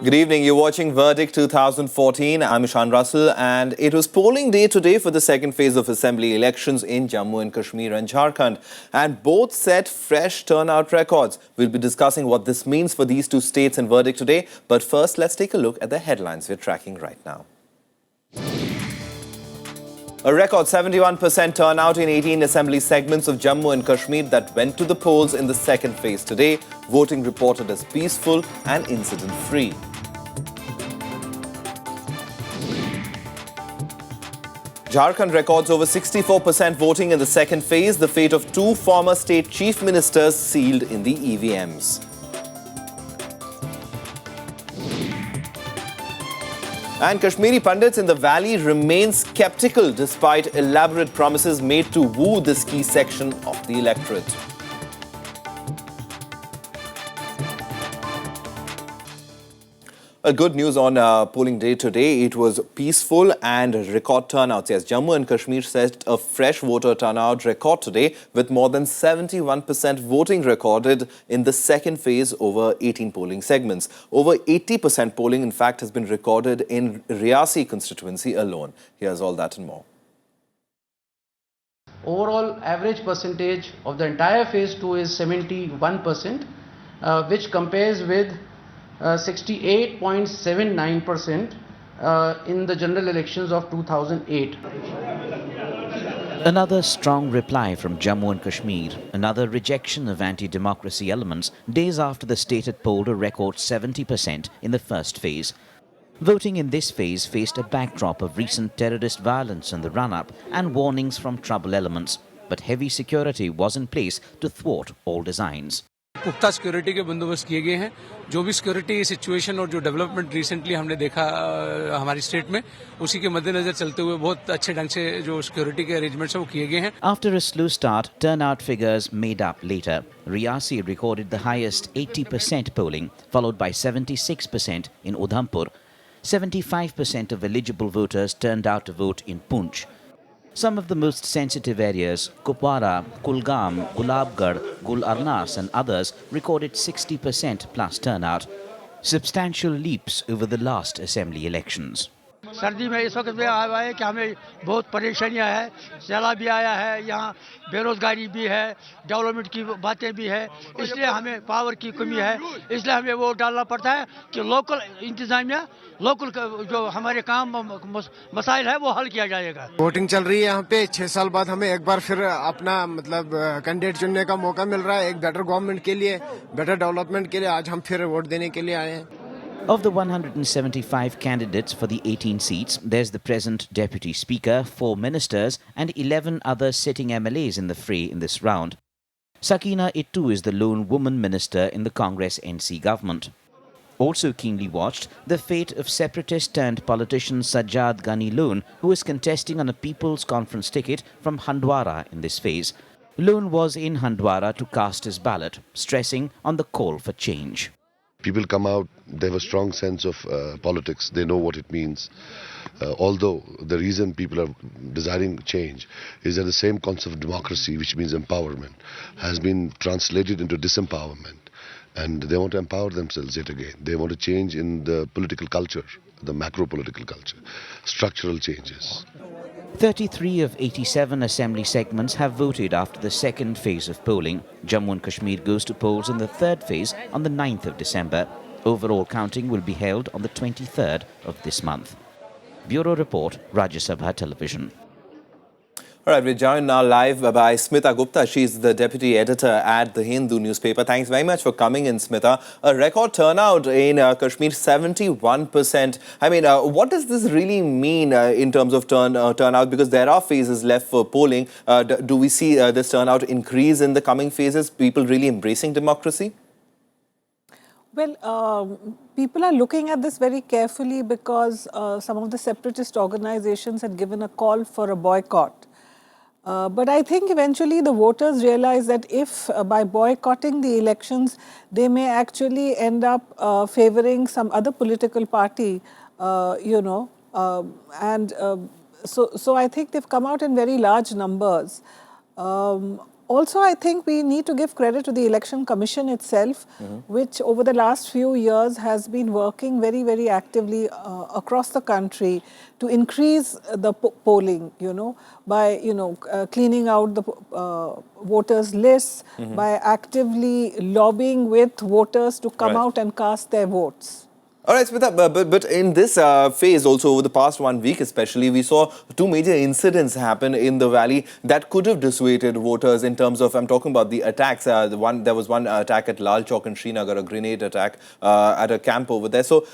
Good evening. You're watching Verdict 2014. I'm Ishan Russell, and it was polling day today for the second phase of assembly elections in Jammu and Kashmir and Jharkhand, and both set fresh turnout records. We'll be discussing what this means for these two states in Verdict today. But first, let's take a look at the headlines we're tracking right now. A record 71% turnout in 18 assembly segments of Jammu and Kashmir that went to the polls in the second phase today. Voting reported as peaceful and incident-free. Jharkhand records over 64% voting in the second phase. The fate of two former state chief ministers sealed in the EVMs. And Kashmiri pundits in the valley remain skeptical despite elaborate promises made to woo this key section of the electorate. Good news on polling day today. It was peaceful and record turnouts. Yes, Jammu and Kashmir set a fresh voter turnout record today with more than 71% voting recorded in the second phase over 18 polling segments. Over 80% polling, in fact, has been recorded in Riyasi constituency alone. Here's all that and more. Overall average percentage of the entire phase 2 is 71%, which compares with 68.79% in the general elections of 2008. Another strong reply from Jammu and Kashmir, another rejection of anti-democracy elements days after the state had polled a record 70% in the first phase. Voting in this phase faced a backdrop of recent terrorist violence in the run-up and warnings from trouble elements, but heavy security was in place to thwart all designs. पुख्ता security के बंदोबस्त किए गए हैं। जो भी security situation और जो डेवलपमेंट रिसेंटली हमने देखा हमारी स्टेट में, उसी के मद्देनजर चलते हुए बहुत अच्छे ढंग से जो सिक्योरिटी के अरेंजमेंट्स हैं वो किए गए हैं। After a slow start, turnout figures made up later. Riyasi recorded the highest 80% polling, followed by 76% in Udhampur. 75% of eligible voters turned out to vote in Poonch. Some of the most sensitive areas, Kupwara, Kulgam, Gulabgarh, Gul Arnas and others recorded 60% plus turnout. Substantial leaps over the last assembly elections. सर्दी में इस वक्त भी आया है कि हमें बहुत परेशानियां हैं, सैलाब भी आया है, यहाँ बेरोजगारी भी है, डेवलपमेंट की बातें भी है, इसलिए हमें पावर की कमी है, इसलिए हमें वोट डालना पड़ता है कि लोकल इंतजामिया, लोकल जो हमारे काम मसाइल है वो हल किया जाएगा। वोटिंग चल रही है यहाँ पे, 6 साल बाद हमें एक बार फिर अपना कैंडिडेट चुनने का मौका मिल रहा है, एक बेटर गवर्नमेंट के लिए, बेटर डेवलपमेंट के लिए आज हम फिर वोट देने के लिए आए हैं। Of the 175 candidates for the 18 seats, there's the present Deputy Speaker, 4 ministers and 11 other sitting MLAs in the fray in this round. Sakina Ittu is the lone woman minister in the Congress NC government. Also keenly watched, the fate of separatist-turned-politician Sajjad Ghani Lone, who is contesting on a People's Conference ticket from Handwara in this phase. Lone was in Handwara to cast his ballot, stressing on the call for change. People come out, they have a strong sense of politics, they know what it means. Although the reason people are desiring change is that the same concept of democracy, which means empowerment, has been translated into disempowerment. And they want to empower themselves yet again. They want to change in the political culture, the macro-political culture, structural changes. 33 of 87 assembly segments have voted after the second phase of polling. Jammu and Kashmir goes to polls in the third phase on the 9th of December. Overall counting will be held on the 23rd of this month. Bureau Report, Rajya Sabha Television. All right, we're joined now live by Smita Gupta. She's the deputy editor at the Hindu newspaper. Thanks very much for coming in, Smita. A record turnout in Kashmir, 71%. I mean, what does this really mean in terms of turnout? Because there are phases left for polling. Do we see this turnout increase in the coming phases? People really embracing democracy? Well, people are looking at this very carefully because some of the separatist organizations had given a call for a boycott. But I think eventually the voters realize that if by boycotting the elections, they may actually end up favoring some other political party, so I think they've come out in very large numbers. Also, I think we need to give credit to the Election Commission itself, which over the last few years has been working very, very actively across the country to increase the polling, by, cleaning out the voters' lists, by actively lobbying with voters to come out and cast their votes. All right, Smita, but in this phase also, over the past 1 week especially, we saw two major incidents happen in the valley that could have dissuaded voters in terms of, I'm talking about the attacks. There was one attack at Lal Chowk in Srinagar, a grenade attack at a camp over there. So,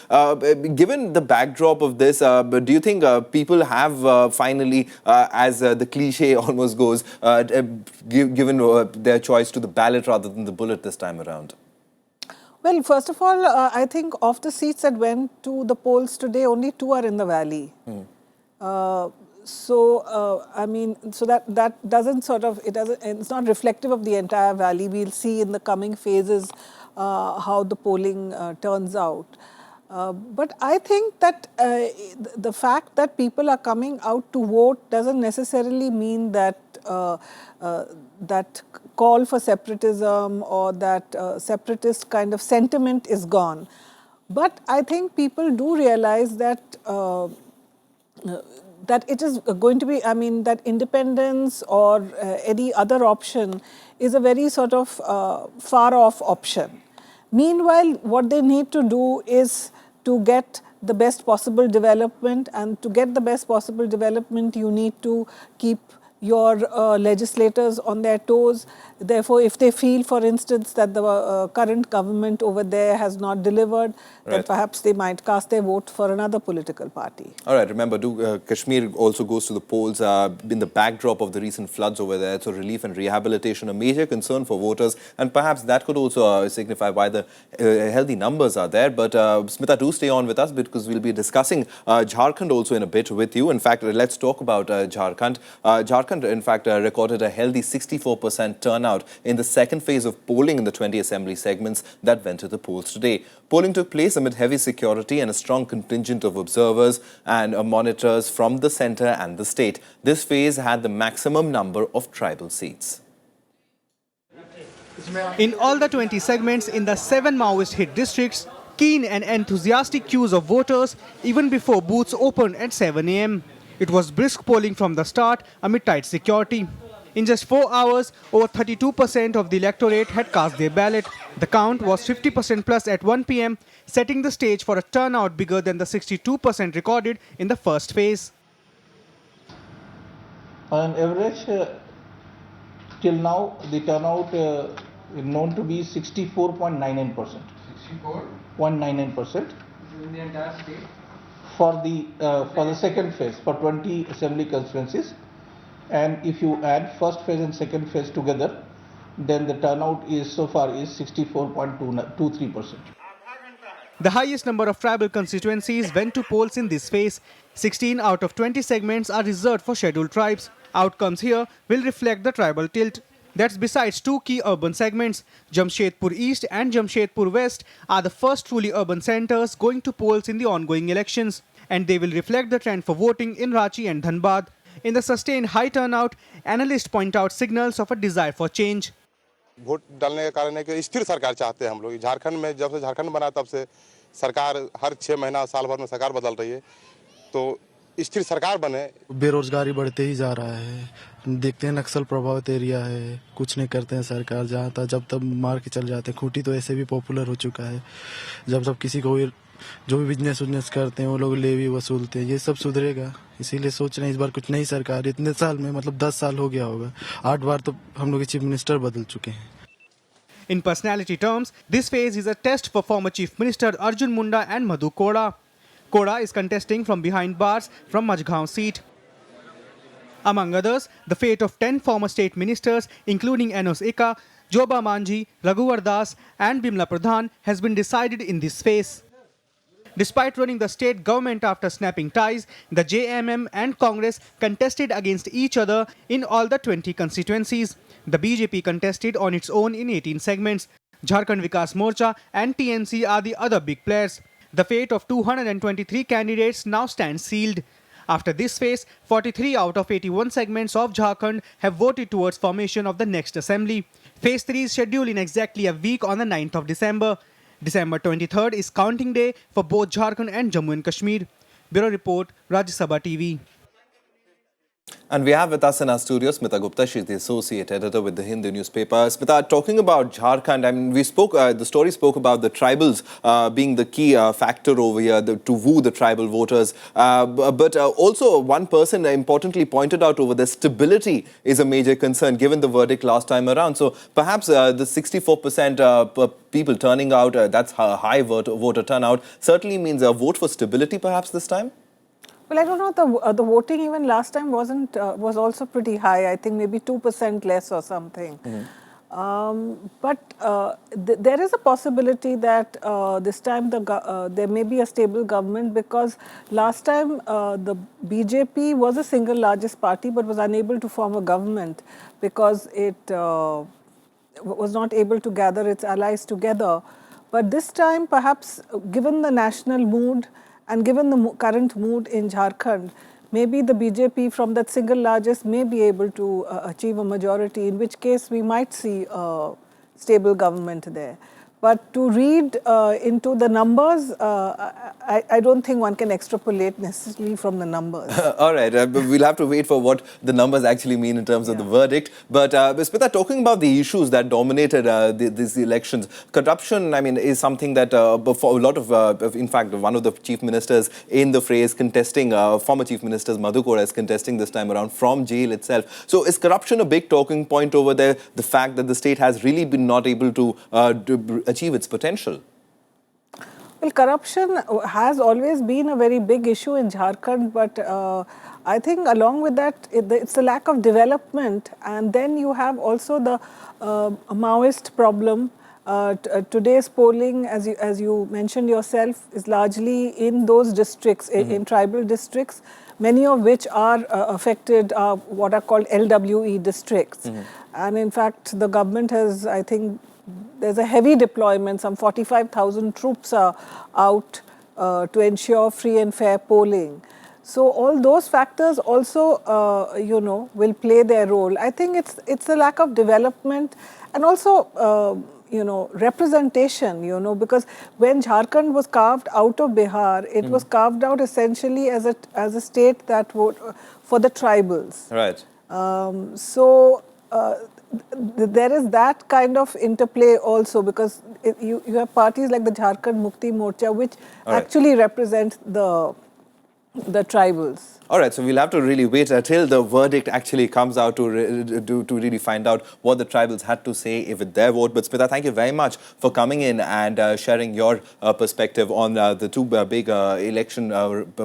given the backdrop of this, do you think people have finally, as the cliche almost goes, given their choice to the ballot rather than the bullet this time around? Well, first of all, I think of the seats that went to the polls today, only 2 are in the valley. I mean, so that doesn't sort of, it's not reflective of the entire valley. We'll see in the coming phases how the polling turns out. But I think that the fact that people are coming out to vote doesn't necessarily mean that that call for separatism or that separatist kind of sentiment is gone. But I think people do realize that that it is going to be, I mean, that independence or any other option is a very sort of far off option. Meanwhile, what they need to do is to get the best possible development, and to get the best possible development, you need to keep your legislators on their toes. Therefore, if they feel, for instance, that the current government over there has not delivered, then perhaps they might cast their vote for another political party. All right, remember, Kashmir also goes to the polls in the backdrop of the recent floods over there. So relief and rehabilitation, a major concern for voters. And perhaps that could also signify why the healthy numbers are there. But Smita, do stay on with us because we'll be discussing Jharkhand also in a bit with you. In fact, let's talk about Jharkhand. Jharkhand, in fact, recorded a healthy 64% turnout in the second phase of polling in the 20 assembly segments that went to the polls today. Polling took place amid heavy security and a strong contingent of observers and monitors from the centre and the state. This phase had the maximum number of tribal seats. In all the 20 segments in the 7 Maoist-hit districts, keen and enthusiastic queues of voters even before booths opened at 7 a.m. It was brisk polling from the start amid tight security. In just 4 hours, over 32% of the electorate had cast their ballot. The count was 50% plus at 1 p.m., setting the stage for a turnout bigger than the 62% recorded in the first phase. On average, till now, the turnout is known to be 64.99%. 64.99% in the entire state for the second phase for 20 assembly constituencies. And if you add first phase and second phase together, then the turnout is so far is 64.23%. The highest number of tribal constituencies went to polls in this phase. 16 out of 20 segments are reserved for scheduled tribes. Outcomes here will reflect the tribal tilt. That's besides 2 key urban segments. Jamshedpur East and Jamshedpur West are the first truly urban centres going to polls in the ongoing elections, and they will reflect the trend for voting in Ranchi and Dhanbad. In the sustained high turnout, analysts point out signals of a desire for change. Vote डालने का कारण है कि स्थिर सरकार चाहते हैं हम लोग। झारखंड में जब से झारखंड बना तब से सरकार हर 6 महीना साल भर में सरकार बदल रही है, तो स्थिर सरकार बने। बेरोजगारी बढ़ते ही जा रहा है, देखते हैं नक्सल प्रभावित एरिया है, कुछ नहीं करते हैं सरकार, जहाँ था जब तब मार के चल जाते हैं। खूंटी तो ऐसे भी पॉपुलर हो चुका है, जब सब किसी को जो भी बिजनेस करते हैं वो लोग लेवी वसूलते हैं, ये सब सुधरेगा। इसीलिए सोच रहे हैं इस बार कुछ नई सरकार, इतने साल में मतलब 10 साल हो गया होगा, 8 बार तो हम लोग चीफ मिनिस्टर बदल चुके हैं। In personality terms, this phase is a test for former Chief Minister Arjun Munda and Madhu Koda. Koda is contesting from behind bars from Majgaon seat. Among others, the fate of 10 former state ministers, including Enos Eka, Joba Manji, Raghuvar Das and Bimla Pradhan, has been decided in this phase. Despite running the state government after snapping ties, the JMM and Congress contested against each other in all the 20 constituencies. The BJP contested on its own in 18 segments. Jharkhand Vikas Morcha and TNC are the other big players. The fate of 223 candidates now stands sealed. After this phase, 43 out of 81 segments of Jharkhand have voted towards formation of the next assembly. Phase 3 is scheduled in exactly a week on the 9th of December. December 23rd is counting day for both Jharkhand and Jammu and Kashmir. Bureau Report, Rajya Sabha TV. And we have with us in our studio Smita Gupta. She's the associate editor with the Hindu newspaper. Smita, talking about Jharkhand, I mean, we spoke, the story spoke about the tribals being the key factor over here to woo the tribal voters. But also one person importantly pointed out over there, stability is a major concern given the verdict last time around. So perhaps the 64% people turning out, that's a high voter turnout, certainly means a vote for stability perhaps this time? Well, I don't know, the voting even last time was also pretty high. I think maybe 2% less or something. There is a possibility that this time there may be a stable government, because last time the BJP was the single largest party but was unable to form a government because it was not able to gather its allies together. But this time, perhaps given the national mood and given the current mood in Jharkhand, maybe the BJP from that single largest may be able to achieve a majority, in which case we might see a stable government there. But to read into the numbers, I don't think one can extrapolate necessarily from the numbers. All right, we'll have to wait for what the numbers actually mean in terms of the verdict. But Smita, talking about the issues that dominated these elections, corruption, I mean, is something that for a lot of, in fact, one of the chief ministers in the fray is contesting, former chief ministers Madhu Koda is contesting this time around from jail itself. So is corruption a big talking point over there? The fact that the state has really been not able to achieve its potential? Well, corruption has always been a very big issue in Jharkhand, but I think along with that, it's the lack of development, and then you have also the Maoist problem. Today's polling, as you mentioned yourself, is largely in those districts, in tribal districts, many of which are affected, what are called LWE districts. And in fact, the government has, I think, there's a heavy deployment, some 45,000 troops are out to ensure free and fair polling. So all those factors also, you know, will play their role. I think it's a lack of development and also, you know, representation, you know, because when Jharkhand was carved out of Bihar, it was carved out essentially as a state that would, for the tribals. Right. There is that kind of interplay also, because you have parties like the Jharkhand Mukti Morcha, which actually represent the tribals. All right, so we'll have to really wait until the verdict actually comes out to really find out what the tribals had to say with their vote. But Smita, thank you very much for coming in and sharing your perspective on the two big election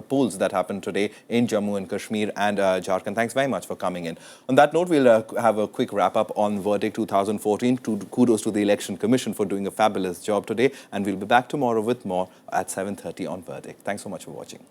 polls that happened today in Jammu and Kashmir and Jharkhand. Thanks very much for coming in. On that note, we'll have a quick wrap-up on Verdict 2014. Kudos to the Election Commission for doing a fabulous job today. And we'll be back tomorrow with more at 7:30 on Verdict. Thanks so much for watching.